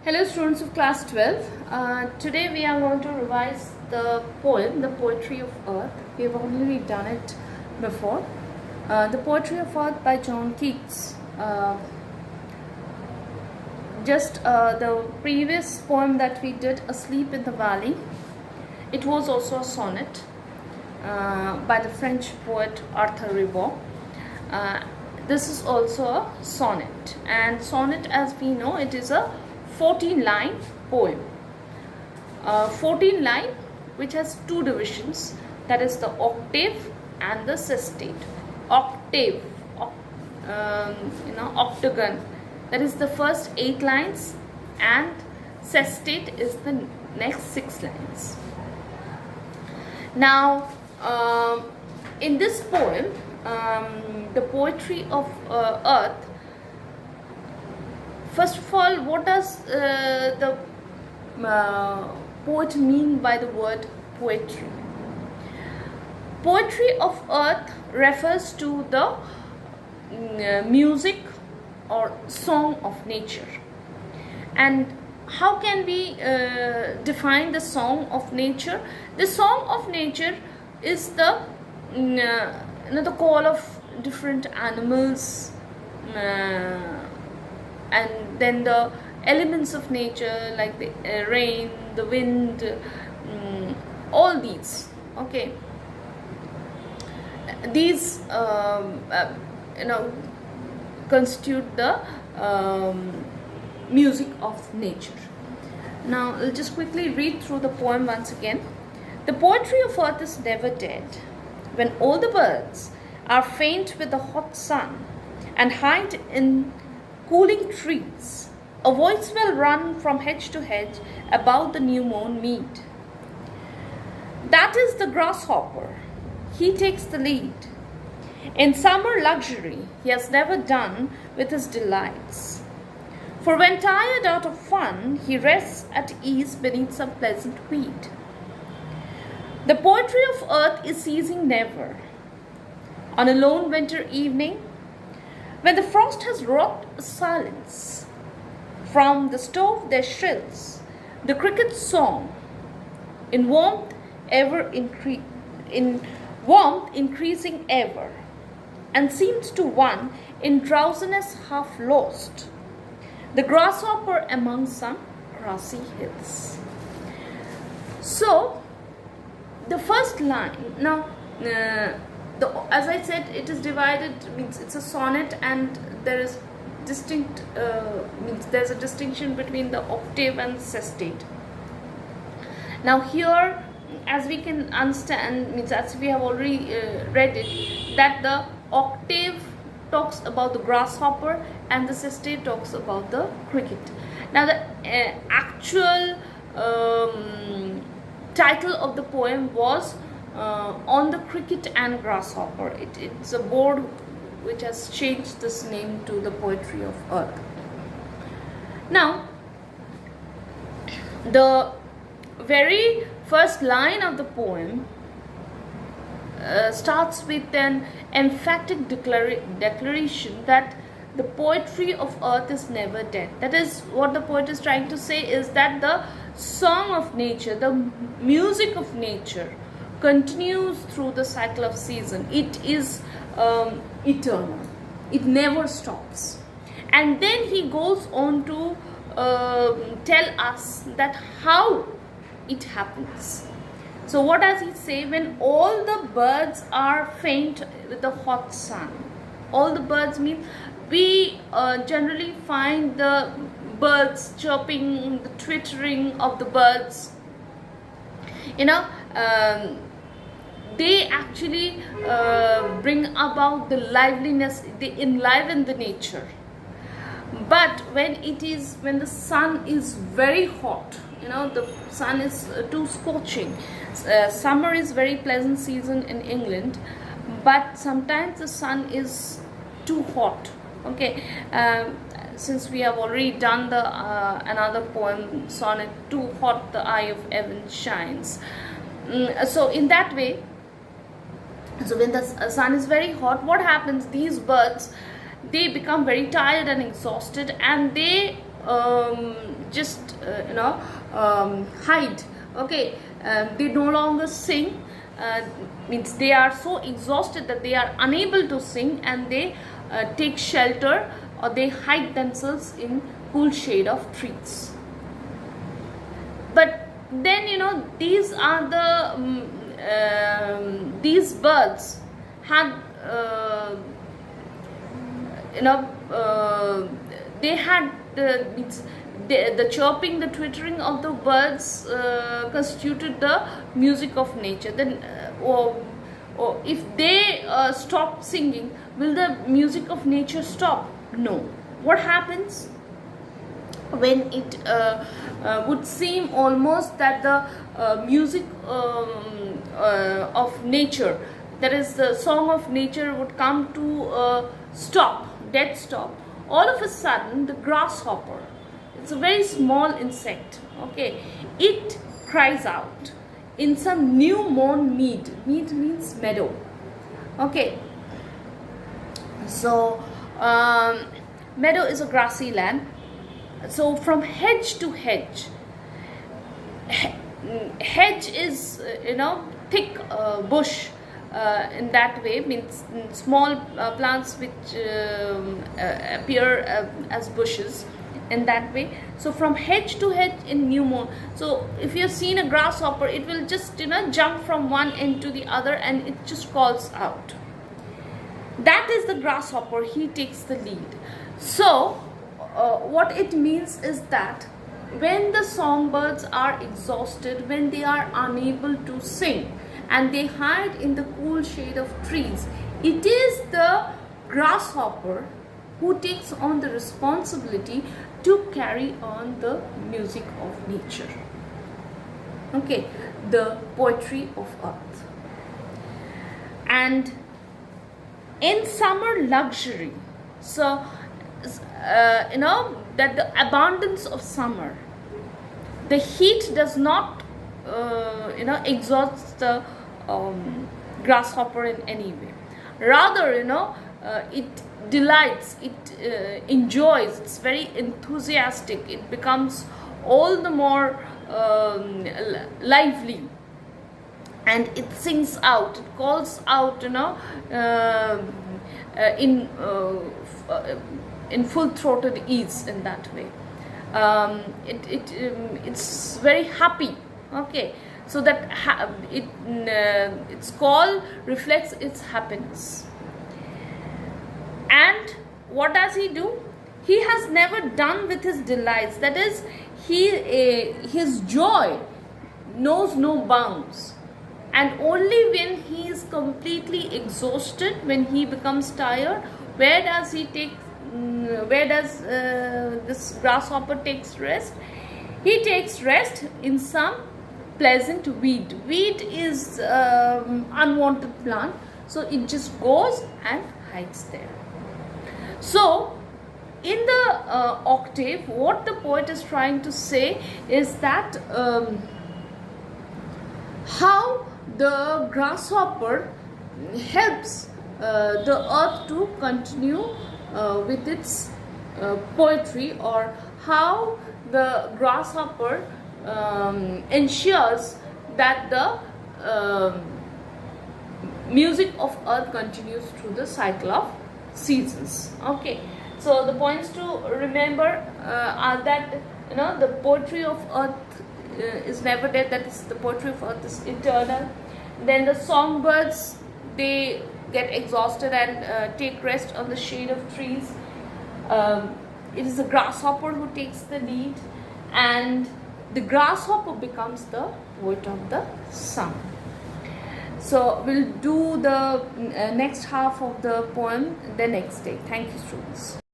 Hello students of class 12. Today we are going to revise the poem, The Poetry of Earth. We have already done it before. The Poetry of Earth by John Keats. The previous poem that we did, Asleep in the Valley, it was also a sonnet by the French poet Arthur Rimbaud. This is also a sonnet, and sonnet, as we know, it is a 14-line poem. 14 line which has two divisions, that is the octave and the sestet. Octave, octagon, that is the first 8 lines, and sestet is the next 6 lines. Now in this poem, the poetry of earth, first of all, what does the poet mean by the word poetry? Poetry of earth refers to the music or song of nature. And how can we define the song of nature? The song of nature is the call of different animals, and then the elements of nature like the rain, the wind, all these. Okay, these constitute the music of nature. Now I'll just quickly read through the poem once again. The poetry of earth is never dead. When all the birds are faint with the hot sun and hide in cooling trees, a voice will run from hedge to hedge about the new mown mead. That is the grasshopper. He takes the lead. In summer luxury he has never done with his delights. For when tired out of fun, he rests at ease beneath some pleasant weed. The poetry of earth is ceasing never. On a lone winter evening, when the frost has wrought a silence, from the stove there shrills the cricket's song, in warmth increasing ever, and seems to one in drowsiness half lost, the grasshopper among some grassy hills. So, the first line, now, as I said, it is divided, means it's a sonnet, and there is there's a distinction between the octave and sestet. Now here, as we can understand, means as we have already read it, that the octave talks about the grasshopper and the sestet talks about the cricket. Now the actual title of the poem was On the Cricket and Grasshopper. It's a board which has changed this name to the Poetry of Earth. Now, the very first line of the poem starts with an emphatic declaration that the poetry of earth is never dead. That is what the poet is trying to say, is that the song of nature, the music of nature, continues through the cycle of season. It is eternal. It never stops. And then he goes on to tell us that how it happens. So what does he say? When all the birds are faint with the hot sun. All the birds mean we generally find the birds chirping, the twittering of the birds. They actually bring about the liveliness, they enliven the nature. But when the sun is very hot, the sun is too scorching. Summer is very pleasant season in England, but sometimes the sun is too hot. Okay, since we have already done the another poem, sonnet, Too Hot the Eye of Heaven Shines. So in that way, so when the sun is very hot, what happens? These birds, they become very tired and exhausted, and they just hide. Okay, they no longer sing. Means they are so exhausted that they are unable to sing, and they take shelter, or they hide themselves in cool shade of trees. But then these are these birds had they had the chirping, the twittering of the birds constituted the music of nature. Then or if they stop singing, will the music of nature stop? No. What happens when it would seem almost that the music of nature, that is the song of nature, would come to stop, dead stop? All of a sudden, the grasshopper, it's a very small insect, okay, it cries out in some new mown mead. Mead means meadow, okay. So meadow is a grassy land. So from hedge to hedge, hedge is thick bush, in that way, means small plants which appear as bushes, in that way. So from hedge to hedge in new moon. So if you've seen a grasshopper, it will just jump from one end to the other, and it just calls out. That is the grasshopper. He takes the lead. So what it means is that when the songbirds are exhausted, when they are unable to sing, and they hide in the cool shade of trees, it is the grasshopper who takes on the responsibility to carry on the music of nature, okay, the poetry of earth. And in summer luxury, so that the abundance of summer, the heat does not exhaust the grasshopper in any way. Rather, it delights, it enjoys, it's very enthusiastic, it becomes all the more lively, and it sings out, it calls out in full-throated ease, in that way. It's very happy, okay. So that its call reflects its happiness. And what does he do? He has never done with his delights. That is, his joy knows no bounds. And only when he is completely exhausted, when he becomes tired, where does this grasshopper takes rest? He takes rest in some pleasant weed. Weed is unwanted plant, so it just goes and hides there. So in the octave, what the poet is trying to say is that how the grasshopper helps the earth to continue with its poetry, or how the grasshopper ensures that the music of earth continues through the cycle of seasons. Okay, so the points to remember are that the poetry of earth is never dead, that is, the poetry of earth is eternal. Then the songbirds, they get exhausted and take rest on the shade of trees. It is the grasshopper who takes the lead, and the grasshopper becomes the poet of the summer. So we'll do the next half of the poem the next day. Thank you, students.